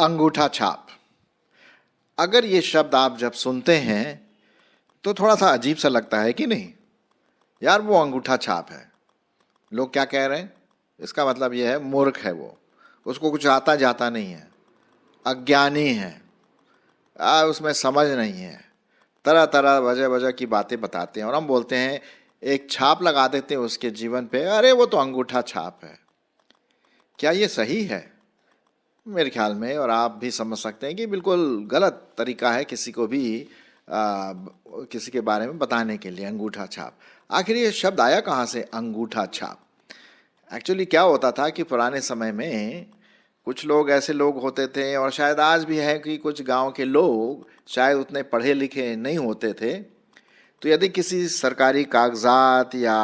अंगूठा छाप। अगर ये शब्द आप जब सुनते हैं तो थोड़ा सा अजीब सा लगता है कि नहीं? यार वो अंगूठा छाप है, लोग क्या कह रहे हैं? इसका मतलब ये है मूर्ख है वो, उसको कुछ आता जाता नहीं है, अज्ञानी है, उसमें समझ नहीं है। तरह तरह वजह वजह की बातें बताते हैं और हम बोलते हैं, एक छाप लगा देते हैं उसके जीवन पे, अरे वो तो अंगूठा छाप है। क्या ये सही है? मेरे ख्याल में, और आप भी समझ सकते हैं कि बिल्कुल गलत तरीका है किसी को भी किसी के बारे में बताने के लिए। अंगूठा छाप, आखिर ये शब्द आया कहाँ से, अंगूठा छाप? एक्चुअली क्या होता था कि पुराने समय में कुछ लोग ऐसे लोग होते थे, और शायद आज भी है कि कुछ गांव के लोग शायद उतने पढ़े लिखे नहीं होते थे, तो यदि किसी सरकारी कागजात या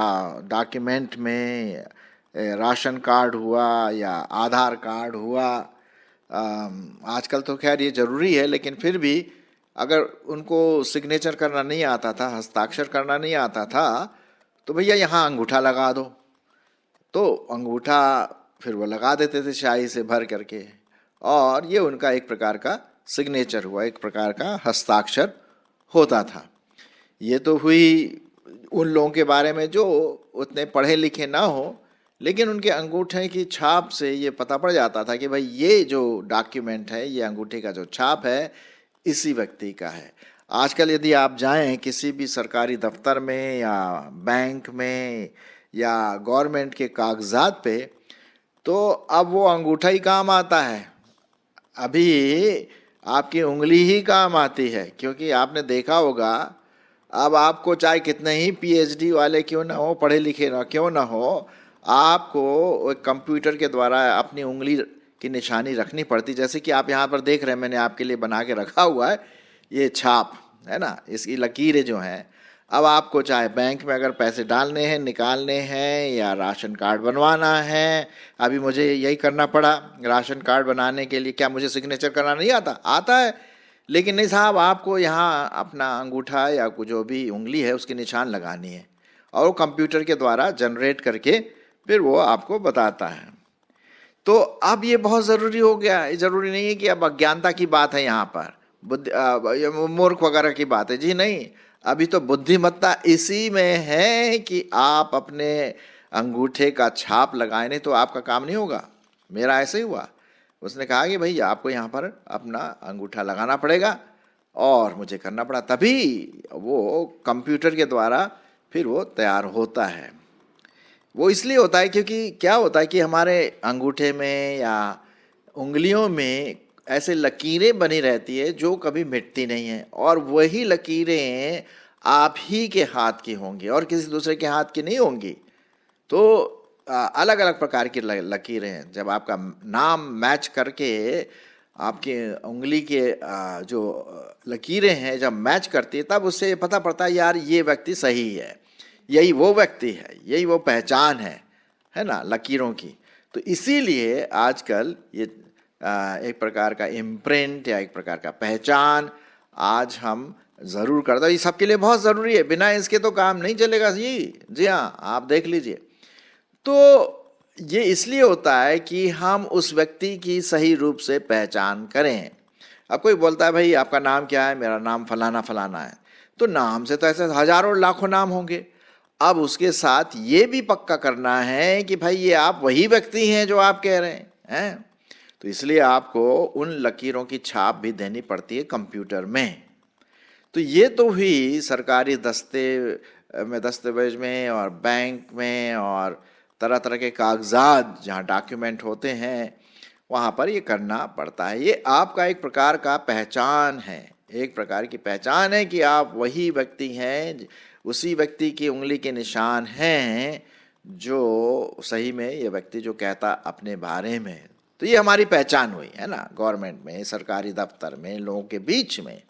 डॉक्यूमेंट में राशन कार्ड हुआ या आधार कार्ड हुआ, आजकल तो खैर ये ज़रूरी है, लेकिन फिर भी अगर उनको सिग्नेचर करना नहीं आता था, हस्ताक्षर करना नहीं आता था, तो भैया यहाँ अंगूठा लगा दो। तो अंगूठा फिर वो लगा देते थे स्याही से भर करके, और ये उनका एक प्रकार का सिग्नेचर हुआ, एक प्रकार का हस्ताक्षर होता था। ये तो हुई उन लोगों के बारे में जो उतने पढ़े लिखे ना हो, लेकिन उनके अंगूठे की छाप से ये पता पड़ जाता था कि भाई ये जो डॉक्यूमेंट है, ये अंगूठे का जो छाप है, इसी व्यक्ति का है। आजकल यदि आप जाएं किसी भी सरकारी दफ्तर में या बैंक में या गवर्नमेंट के कागजात पे, तो अब वो अंगूठा ही काम आता है। अभी आपकी उंगली ही काम आती है, क्योंकि आपने देखा होगा, अब आपको चाहे कितने ही पीएचडी वाले क्यों ना हो, पढ़े लिखे ना क्यों ना हो, आपको एक कंप्यूटर के द्वारा अपनी उंगली की निशानी रखनी पड़ती। जैसे कि आप यहाँ पर देख रहे हैं, मैंने आपके लिए बना के रखा हुआ है ये छाप, है ना, इसकी लकीरें जो हैं। अब आपको चाहे बैंक में अगर पैसे डालने हैं, निकालने हैं, या राशन कार्ड बनवाना है, अभी मुझे यही करना पड़ा राशन कार्ड बनाने के लिए। क्या मुझे सिग्नेचर करना नहीं आता? आता है, लेकिन नहीं साहब, आपको यहाँ अपना अंगूठा या जो भी उंगली है उसकी निशान लगानी है, और वो कंप्यूटर के द्वारा जनरेट करके फिर वो आपको बताता है। तो अब ये बहुत ज़रूरी हो गया है। ज़रूरी नहीं है कि अब अज्ञानता की बात है यहाँ पर, मूर्ख वगैरह की बात है, जी नहीं। अभी तो बुद्धिमत्ता इसी में है कि आप अपने अंगूठे का छाप लगाए, नहीं तो आपका काम नहीं होगा। मेरा ऐसे ही हुआ, उसने कहा कि भाई आपको यहाँ पर अपना अंगूठा लगाना पड़ेगा, और मुझे करना पड़ा, तभी वो कंप्यूटर के द्वारा फिर वो तैयार होता है। वो इसलिए होता है क्योंकि क्या होता है कि हमारे अंगूठे में या उंगलियों में ऐसे लकीरें बनी रहती है जो कभी मिटती नहीं है, और वही लकीरें आप ही के हाथ की होंगी और किसी दूसरे के हाथ की नहीं होंगी। तो अलग अलग प्रकार की लकीरें हैं। जब आपका नाम मैच करके आपके उंगली के जो लकीरें हैं जब मैच करती है, तब उससे पता पड़ता है यार ये व्यक्ति सही है, यही वो व्यक्ति है, यही वो पहचान है ना, लकीरों की। तो इसीलिए आजकल ये एक प्रकार का इम्प्रिंट या एक प्रकार का पहचान आज हम ज़रूर करते हैं। ये सबके लिए बहुत ज़रूरी है, बिना इसके तो काम नहीं चलेगा जी हाँ, आप देख लीजिए। तो ये इसलिए होता है कि हम उस व्यक्ति की सही रूप से पहचान करें। अब कोई बोलता है भाई आपका नाम क्या है? मेरा नाम फलाना फलाना है। तो नाम से तो ऐसे हजारों लाखों नाम होंगे। अब उसके साथ ये भी पक्का करना है कि भाई ये आप वही व्यक्ति हैं जो आप कह रहे हैं। तो इसलिए आपको उन लकीरों की छाप भी देनी पड़ती है कंप्यूटर में। तो ये तो हुई सरकारी दस्तावेज में और बैंक में और तरह तरह के कागजात जहाँ डॉक्यूमेंट होते हैं, वहाँ पर ये करना पड़ता है। ये आपका एक प्रकार का पहचान है, एक प्रकार की पहचान है कि आप वही व्यक्ति हैं, उसी व्यक्ति की उंगली के निशान हैं जो सही में ये व्यक्ति जो कहता अपने बारे में। तो ये हमारी पहचान हुई, है ना, गवर्नमेंट में, सरकारी दफ्तर में, लोगों के बीच में।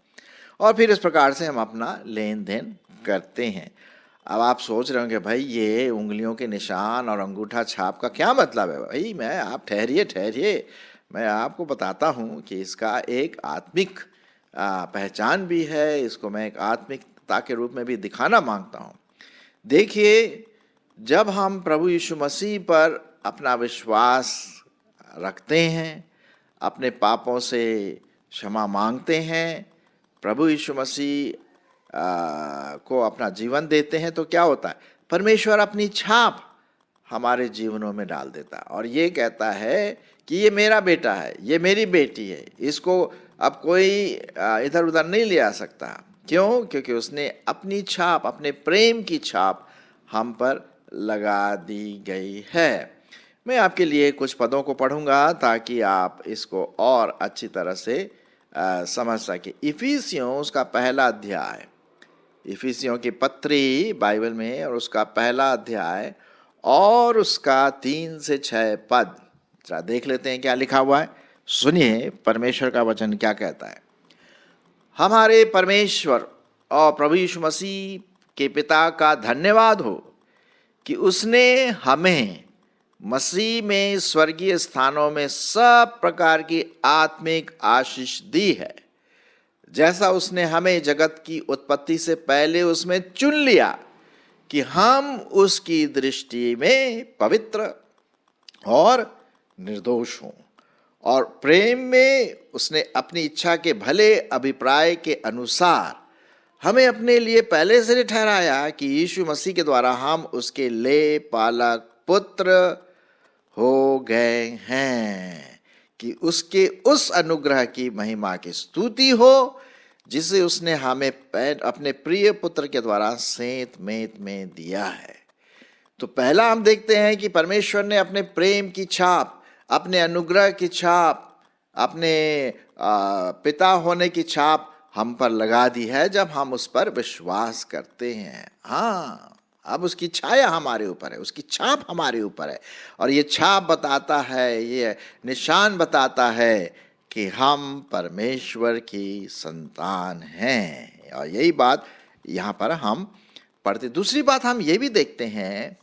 और फिर इस प्रकार से हम अपना लेन देन करते हैं। अब आप सोच रहे होंगे भाई ये उंगलियों के निशान और अंगूठा छाप का क्या मतलब है? भाई आप ठहरिए, मैं आपको बताता हूँ कि इसका एक आत्मिक पहचान भी है। इसको मैं एक आत्मिकता के रूप में भी दिखाना मांगता हूँ। देखिए, जब हम प्रभु यीशु मसीह पर अपना विश्वास रखते हैं, अपने पापों से क्षमा मांगते हैं, प्रभु यीशु मसीह को अपना जीवन देते हैं, तो क्या होता है? परमेश्वर अपनी छाप हमारे जीवनों में डाल देता है और ये कहता है कि ये मेरा बेटा है, ये मेरी बेटी है, इसको अब कोई इधर उधर नहीं ले आ सकता। क्यों? क्योंकि उसने अपनी छाप, अपने प्रेम की छाप हम पर लगा दी गई है। मैं आपके लिए कुछ पदों को पढ़ूंगा ताकि आप इसको और अच्छी तरह से समझ सके। इफिसियों उसका पहला अध्याय, इफिसियों की पत्री बाइबल में, और उसका पहला अध्याय और उसका 3 से 6 पद जरा देख लेते हैं क्या लिखा हुआ है। सुनिए परमेश्वर का वचन क्या कहता है। हमारे परमेश्वर और प्रभु यीशु मसीह के पिता का धन्यवाद हो कि उसने हमें मसीह में स्वर्गीय स्थानों में सब प्रकार की आत्मिक आशीष दी है, जैसा उसने हमें जगत की उत्पत्ति से पहले उसमें चुन लिया कि हम उसकी दृष्टि में पवित्र और निर्दोष हों, और प्रेम में उसने अपनी इच्छा के भले अभिप्राय के अनुसार हमें अपने लिए पहले से ठहराया कि यीशु मसीह के द्वारा हम उसके ले पालक पुत्र हो गए हैं, कि उसके उस अनुग्रह की महिमा की स्तुति हो जिसे उसने हमें अपने प्रिय पुत्र के द्वारा सेंत मेंत में दिया है। तो पहला हम देखते हैं कि परमेश्वर ने अपने प्रेम की छाप, अपने अनुग्रह की छाप, अपने पिता होने की छाप हम पर लगा दी है जब हम उस पर विश्वास करते हैं। हाँ, अब उसकी छाया हमारे ऊपर है, उसकी छाप हमारे ऊपर है, और ये छाप बताता है, ये निशान बताता है कि हम परमेश्वर की संतान हैं। और यही बात यहाँ पर हम पढ़ते। दूसरी बात हम ये भी देखते हैं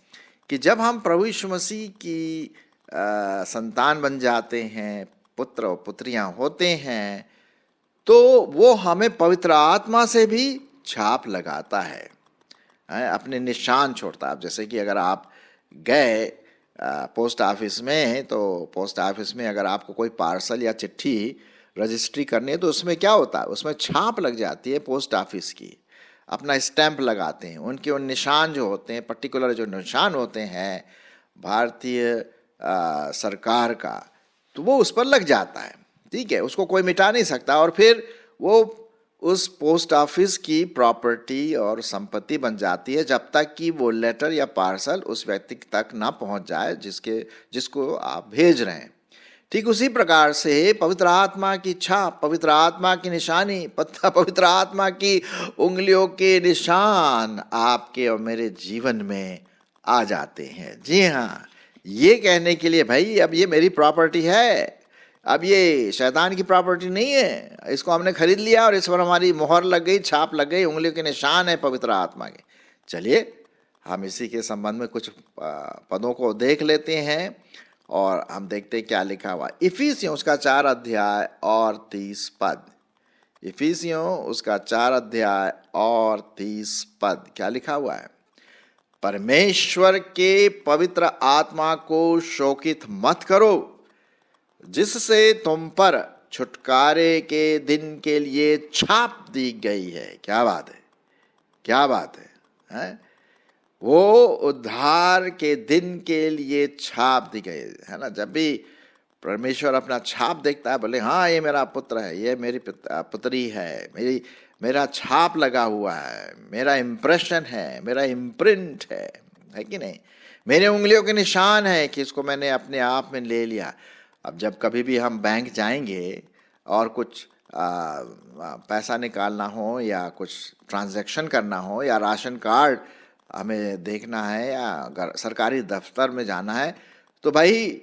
कि जब हम प्रभु यीशु मसीह की संतान बन जाते हैं, पुत्र और पुत्रियां होते हैं, तो वो हमें पवित्र आत्मा से भी छाप लगाता है, अपने निशान छोड़ता है। जैसे कि अगर आप गए पोस्ट ऑफिस में, तो पोस्ट ऑफिस में अगर आपको कोई पार्सल या चिट्ठी रजिस्ट्री करनी है तो उसमें क्या होता है? उसमें छाप लग जाती है पोस्ट ऑफिस की, अपना स्टैंप लगाते हैं। उनके उन निशान जो होते हैं, पर्टिकुलर जो निशान होते हैं भारतीय सरकार का, तो वो उस पर लग जाता है, ठीक है, उसको कोई मिटा नहीं सकता, और फिर वो उस पोस्ट ऑफिस की प्रॉपर्टी और संपत्ति बन जाती है जब तक कि वो लेटर या पार्सल उस व्यक्ति तक ना पहुंच जाए जिसको आप भेज रहे हैं। ठीक उसी प्रकार से पवित्र आत्मा की छाप, पवित्र आत्मा की निशानी, पवित्र आत्मा की उंगलियों के निशान आपके और मेरे जीवन में आ जाते हैं। जी हाँ, ये कहने के लिए भाई अब ये मेरी प्रॉपर्टी है, अब ये शैतान की प्रॉपर्टी नहीं है, इसको हमने खरीद लिया और इस पर हमारी मोहर लग गई, छाप लग गई, उंगलियों के निशान है पवित्र आत्मा के। चलिए हम इसी के संबंध में कुछ पदों को देख लेते हैं और हम देखते हैं क्या लिखा हुआ। इफिसियों उसका 4 अध्याय और 30 पद। इफिसियों उसका 4 अध्याय और 30 पद क्या लिखा हुआ है? परमेश्वर के पवित्र आत्मा को शोकित मत करो, जिससे तुम पर छुटकारे के दिन के लिए छाप दी गई है। क्या बात है, क्या बात है? वो उद्धार के दिन के लिए छाप दी गई है ना। जब भी परमेश्वर अपना छाप देखता है, बोले हाँ ये मेरा पुत्र है, ये मेरी पुत्री है, मेरा छाप लगा हुआ है, मेरा इम्प्रेशन है, मेरा इम्प्रिंट है कि नहीं, मेरे उंगलियों के निशान है कि इसको मैंने अपने आप में ले लिया। अब जब कभी भी हम बैंक जाएंगे और कुछ पैसा निकालना हो या कुछ ट्रांजैक्शन करना हो या राशन कार्ड हमें देखना है या अगर सरकारी दफ्तर में जाना है, तो भाई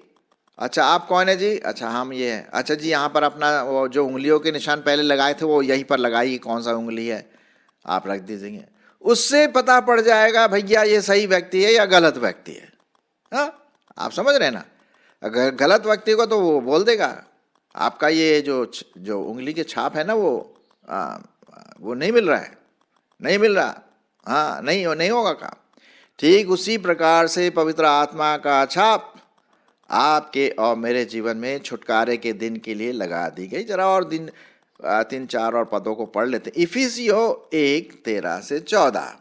अच्छा आप कौन है जी? अच्छा हम ये है। अच्छा जी यहाँ पर अपना वो जो उंगलियों के निशान पहले लगाए थे वो यहीं पर लगाइए, कौन सा उंगली है आप रख दीजिए, उससे पता पड़ जाएगा भैया ये सही व्यक्ति है या गलत व्यक्ति है। हाँ, आप समझ रहे हैं ना। अगर गलत व्यक्ति को तो वो बोल देगा आपका ये जो उंगली के छाप है ना वो नहीं मिल रहा है, नहीं मिल रहा, हाँ नहीं होगा काम। ठीक उसी प्रकार से पवित्र आत्मा का छाप आपके और मेरे जीवन में छुटकारे के दिन के लिए लगा दी गई। जरा और दिन 3-4 और पदों को पढ़ लेते हैं। इफिसियों 1:13-14,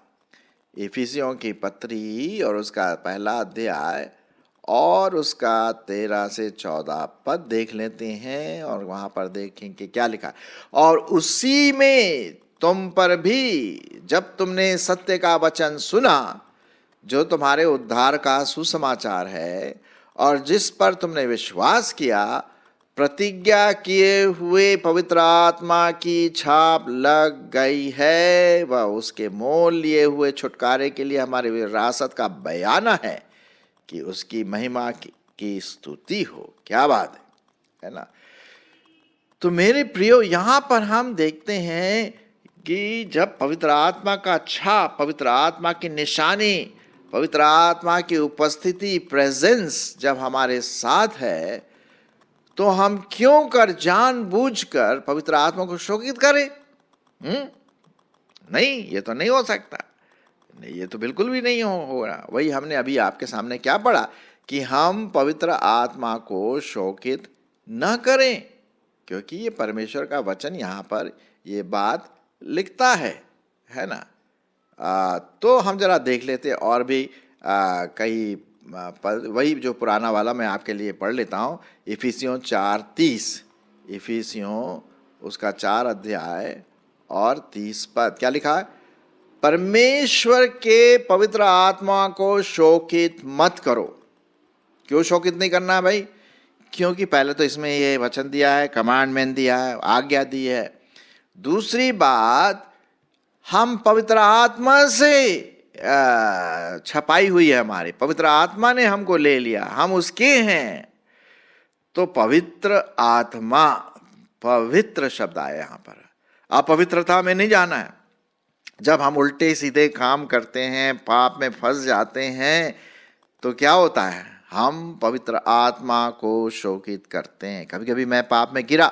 इफिसियों की पत्री और उसका पहला अध्याय और उसका 13 से 14 पद देख लेते हैं और वहां पर देखें कि क्या लिखा। और उसी में तुम पर भी जब तुमने सत्य का वचन सुना, जो तुम्हारे उद्धार का सुसमाचार है, और जिस पर तुमने विश्वास किया, प्रतिज्ञा किए हुए पवित्र आत्मा की छाप लग गई है। वह उसके मोल लिए हुए छुटकारे के लिए हमारी विरासत का बयाना है कि उसकी महिमा की स्तुति हो। क्या बात है ना। तो मेरे प्रियो, यहां पर हम देखते हैं कि जब पवित्र आत्मा का छाप, पवित्र आत्मा की निशानी, पवित्र आत्मा की उपस्थिति, प्रेजेंस जब हमारे साथ है, तो हम क्यों कर जानबूझकर पवित्र आत्मा को शोकित करें? नहीं, ये तो नहीं हो सकता। नहीं, ये तो बिल्कुल भी नहीं हो रहा। वही हमने अभी आपके सामने क्या पढ़ा कि हम पवित्र आत्मा को शोकित न करें, क्योंकि ये परमेश्वर का वचन यहाँ पर ये बात लिखता है ना। तो हम जरा देख लेते और भी कई वही जो पुराना वाला मैं आपके लिए पढ़ लेता हूँ। इफिसियों 4:30, इफिसियों उसका 4 अध्याय और 30 पद क्या लिखा है। परमेश्वर के पवित्र आत्मा को शोकित मत करो। क्यों शोकित नहीं करना है भाई? क्योंकि पहले तो इसमें ये वचन दिया है, कमांडमेंट दिया है, आज्ञा दी है। दूसरी बात, हम पवित्र आत्मा से छपाई हुई है हमारी, पवित्र आत्मा ने हमको ले लिया, हम उसके हैं। तो पवित्र आत्मा, पवित्र शब्द आया यहां पर, अपवित्रता में नहीं जाना है। जब हम उल्टे सीधे काम करते हैं, पाप में फंस जाते हैं, तो क्या होता है, हम पवित्र आत्मा को शोकित करते हैं। कभी कभी मैं पाप में गिरा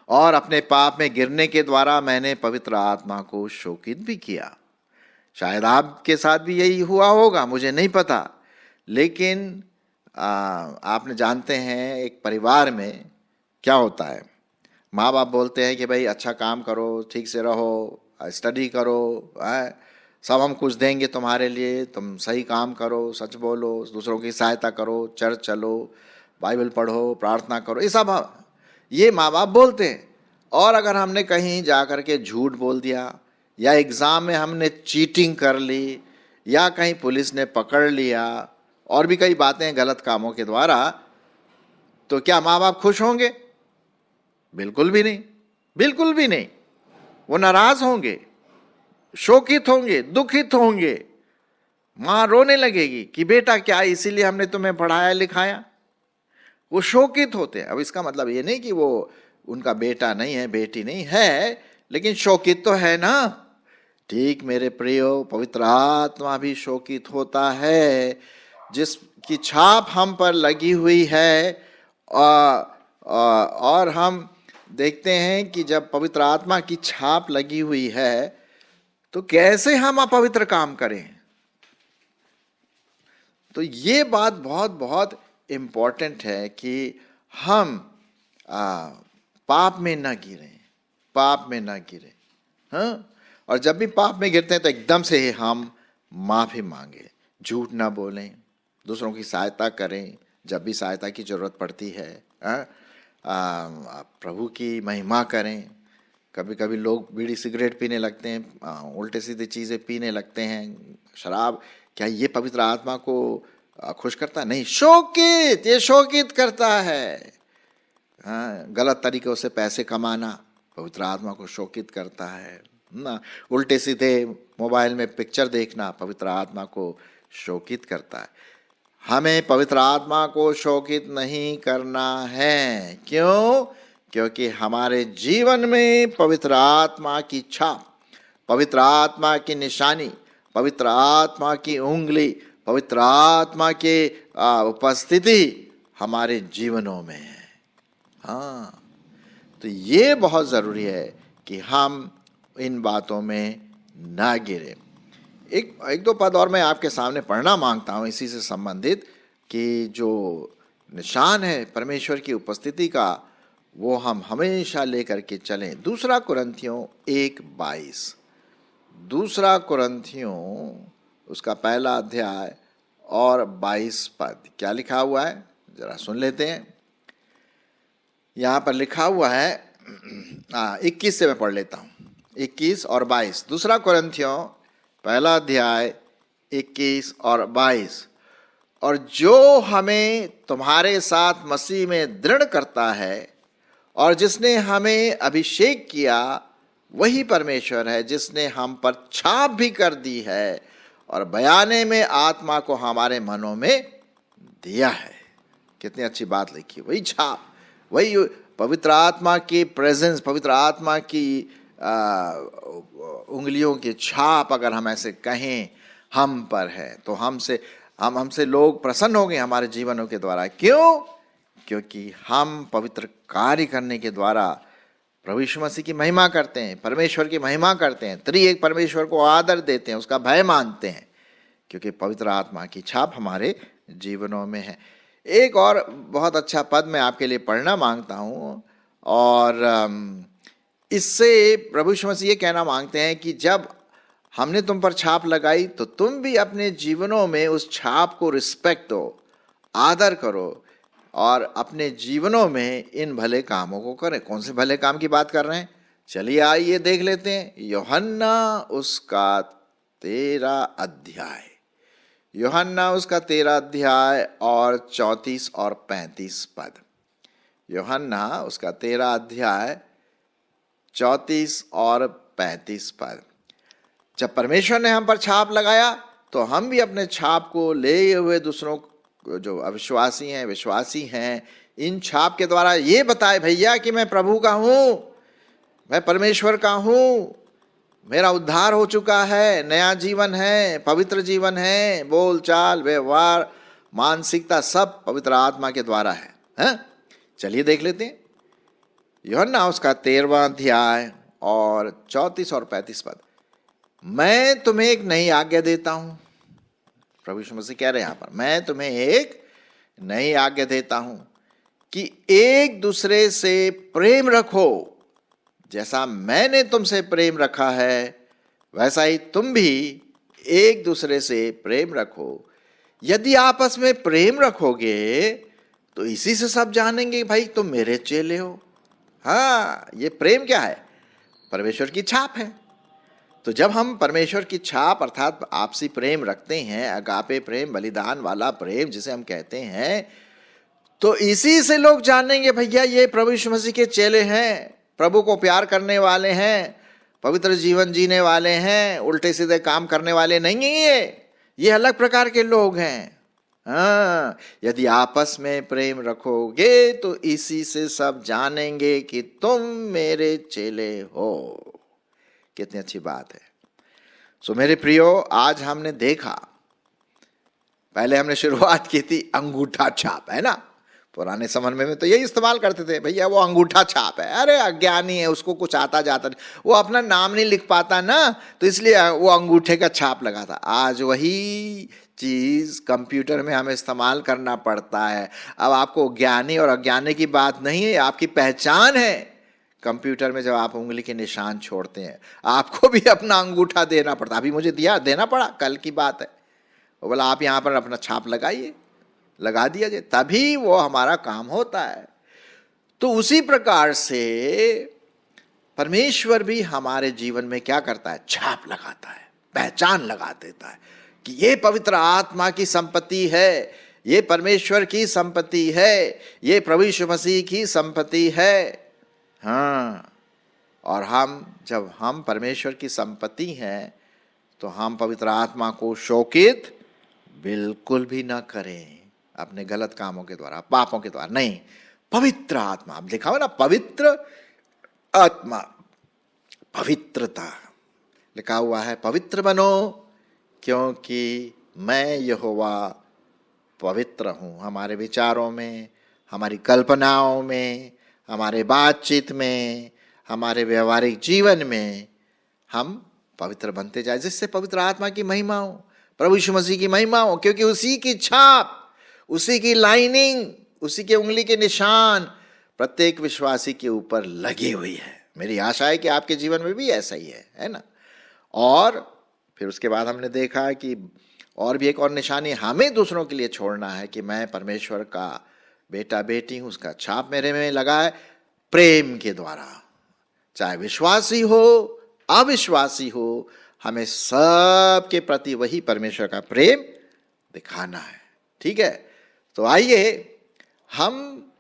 और अपने पाप में गिरने के द्वारा मैंने पवित्र आत्मा को शोकित भी किया। शायद आपके साथ भी यही हुआ होगा, मुझे नहीं पता। लेकिन आपने जानते हैं एक परिवार में क्या होता है, माँ बाप बोलते हैं कि भाई अच्छा काम करो, ठीक से रहो, स्टडी करो, सब हम कुछ देंगे तुम्हारे लिए, तुम सही काम करो, सच बोलो, दूसरों की सहायता करो, चर्च चलो, बाइबल पढ़ो, प्रार्थना करो, ये सब ये माँ बाप बोलते हैं। और अगर हमने कहीं जा कर के झूठ बोल दिया, या एग्ज़ाम में हमने चीटिंग कर ली, या कहीं पुलिस ने पकड़ लिया, और भी कई बातें गलत कामों के द्वारा, तो क्या माँ बाप खुश होंगे? बिल्कुल भी नहीं, बिल्कुल भी नहीं। वो नाराज होंगे, शोकित होंगे, दुखित होंगे। माँ रोने लगेगी कि बेटा क्या इसीलिए हमने तुम्हें पढ़ाया लिखाया। वो शोकित होते हैं। अब इसका मतलब ये नहीं कि वो उनका बेटा नहीं है, बेटी नहीं है, लेकिन शोकित तो है ना। ठीक मेरे प्रियो, पवित्र आत्मा भी शोकित होता है, जिसकी छाप हम पर लगी हुई है। और हम देखते हैं कि जब पवित्र आत्मा की छाप लगी हुई है, तो कैसे हम अपवित्र काम करें। तो ये बात बहुत बहुत इम्पोर्टेंट है कि हम पाप में न गिरें, पाप में न गिरें। हाँ, और जब भी पाप में गिरते हैं तो एकदम से ही हम माफ़ी मांगे, झूठ ना बोलें, दूसरों की सहायता करें जब भी सहायता की जरूरत पड़ती है। प्रभु की महिमा करें। कभी कभी लोग बीड़ी सिगरेट पीने लगते हैं, उल्टे सीधे चीज़ें पीने लगते हैं, शराब। क्या ये पवित्र आत्मा को खुश करता? नहीं, शोकित, ये शोकित करता है। गलत तरीकों से पैसे कमाना पवित्र आत्मा को शोकित करता है ना। उल्टे सीधे मोबाइल में पिक्चर देखना पवित्र आत्मा को शोकित करता है। हमें पवित्र आत्मा को शोकित नहीं करना है। क्यों? क्योंकि हमारे जीवन में पवित्र आत्मा की छाप, पवित्र आत्मा की निशानी, पवित्र आत्मा की उंगली, पवित्र आत्मा की उपस्थिति हमारे जीवनों में है। हाँ, तो ये बहुत ज़रूरी है कि हम इन बातों में ना गिरे। एक दो पद और मैं आपके सामने पढ़ना मांगता हूँ इसी से संबंधित, कि जो निशान है परमेश्वर की उपस्थिति का वो हम हमेशा लेकर के चलें। दूसरा कुरिन्थियों 1:22, दूसरा कुरिन्थियों उसका पहला अध्याय और 22 पद क्या लिखा हुआ है जरा सुन लेते हैं। यहाँ पर लिखा हुआ है 21 से मैं पढ़ लेता हूँ, 21 और 22। दूसरा कुरिन्थियों पहला अध्याय 21 और 22। और जो हमें तुम्हारे साथ मसीह में दृढ़ करता है और जिसने हमें अभिषेक किया वही परमेश्वर है, जिसने हम पर छाप भी कर दी है और बयाने में आत्मा को हमारे मनों में दिया है। कितनी अच्छी बात लिखी। वही छाप, वही पवित्र आत्मा की प्रेजेंस, पवित्र आत्मा की उंगलियों की छाप अगर हम ऐसे कहें हम पर है तो हमसे लोग प्रसन्न हो गए हमारे जीवनों के द्वारा। क्यों? क्योंकि हम पवित्र कार्य करने के द्वारा प्रभु यीशु मसीह की महिमा करते हैं, परमेश्वर की महिमा करते हैं, त्रिएक परमेश्वर को आदर देते हैं, उसका भय मानते हैं, क्योंकि पवित्र आत्मा की छाप हमारे जीवनों में है। एक और बहुत अच्छा पद मैं आपके लिए पढ़ना मांगता हूँ और इससे प्रभु यीशु मसीह ये कहना मांगते हैं कि जब हमने तुम पर छाप लगाई तो तुम भी अपने जीवनों में उस छाप को रिस्पेक्ट दो, आदर करो और अपने जीवनों में इन भले कामों को करें। कौन से भले काम की बात कर रहे हैं? चलिए आइए देख लेते हैं। यूहन्ना उसका 13 अध्याय, यूहन्ना उसका 13 अध्याय और 34 और 35 पद। यूहन्ना उसका 13 अध्याय 34 और 35 पद। जब परमेश्वर ने हम पर छाप लगाया तो हम भी अपने छाप को ले हुए दूसरों जो अविश्वासी हैं विश्वासी हैं, इन छाप के द्वारा ये बताए भैया कि मैं प्रभु का हूँ, मैं परमेश्वर का हूँ, मेरा उद्धार हो चुका है, नया जीवन है, पवित्र जीवन है, बोल चाल व्यवहार मानसिकता सब पवित्र आत्मा के द्वारा है? चलिए देख लेते हैं। यूहन्ना उसका 13वां अध्याय और 34 और 35 पद। मैं तुम्हें एक नई आज्ञा देता हूं, प्रभु यीशु मसीह कह रहे हैं यहां पर, मैं तुम्हें एक नई आज्ञा देता हूं कि एक दूसरे से प्रेम रखो। जैसा मैंने तुमसे प्रेम रखा है वैसा ही तुम भी एक दूसरे से प्रेम रखो। यदि आपस में प्रेम रखोगे तो इसी से सब जानेंगे भाई तुम मेरे चेले हो। हाँ, ये प्रेम क्या है? परमेश्वर की छाप है। तो जब हम परमेश्वर की छाप अर्थात आपसी प्रेम रखते हैं, अगापे प्रेम, बलिदान वाला प्रेम जिसे हम कहते हैं, तो इसी से लोग जानेंगे भैया ये प्रभु यीशु मसीह के चेले हैं, प्रभु को प्यार करने वाले हैं, पवित्र जीवन जीने वाले हैं, उल्टे सीधे काम करने वाले नहीं हैं। ये अलग प्रकार के लोग हैं। हाँ, यदि आपस में प्रेम रखोगे तो इसी से सब जानेंगे कि तुम मेरे चेले हो। कितनी अच्छी बात है। सो मेरे प्रियो, आज हमने देखा, पहले हमने शुरुआत की थी अंगूठा छाप, है ना। पुराने समय में तो यही इस्तेमाल करते थे, भैया वो अंगूठा छाप है, अरे अज्ञानी है, उसको कुछ आता जाता नहीं, वो अपना नाम नहीं लिख पाता ना, तो इसलिए वो अंगूठे का छाप लगा था। आज वही चीज कंप्यूटर में हमें इस्तेमाल करना पड़ता है। अब आपको ज्ञानी और अज्ञानी की बात नहीं है, आपकी पहचान है। कंप्यूटर में जब आप उंगली के निशान छोड़ते हैं, आपको भी अपना अंगूठा देना पड़ता। अभी मुझे देना पड़ा, कल की बात है। वो बोला आप यहाँ पर अपना छाप लगाइए, लगा दिया जाए, तभी वो हमारा काम होता है। तो उसी प्रकार से परमेश्वर भी हमारे जीवन में क्या करता है? छाप लगाता है, पहचान लगा देता है कि ये पवित्र आत्मा की संपत्ति है, ये परमेश्वर की संपत्ति है, ये प्रभु यीशु मसीह की संपत्ति है। हाँ, और जब हम परमेश्वर की संपत्ति हैं तो हम पवित्र आत्मा को शोकित बिल्कुल भी ना करें अपने गलत कामों के द्वारा, पापों के द्वारा नहीं। पवित्र आत्मा, आप देखा हो ना, पवित्र आत्मा, पवित्रता लिखा हुआ है, पवित्र बनो क्योंकि मैं यहोवा पवित्र हूँ। हमारे विचारों में, हमारी कल्पनाओं में, हमारे बातचीत में, हमारे व्यवहारिक जीवन में हम पवित्र बनते जाए, जिससे पवित्र आत्मा की महिमा हो, प्रभु यीशु मसीह की महिमा हो, क्योंकि उसी की छाप, उसी की लाइनिंग, उसी के उंगली के निशान प्रत्येक विश्वासी के ऊपर लगी हुई है। मेरी आशा है कि आपके जीवन में भी ऐसा ही है ना। और फिर उसके बाद हमने देखा कि और भी एक और निशानी हमें दूसरों के लिए छोड़ना है कि मैं परमेश्वर का बेटा बेटी हूं, उसका छाप मेरे में लगा है प्रेम के द्वारा। चाहे विश्वासी हो अविश्वासी हो, हमें सबके प्रति वही परमेश्वर का प्रेम दिखाना है। ठीक है, तो आइए हम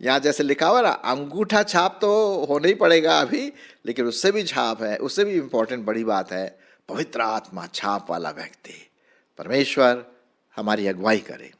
यहां जैसे लिखा हुआ ना, अंगूठा छाप तो होना ही पड़ेगा अभी, लेकिन उससे भी छाप है, उससे भी इंपॉर्टेंट बड़ी बात है पवित्र आत्मा छाप वाला व्यक्ति। परमेश्वर हमारी अगुवाई करे।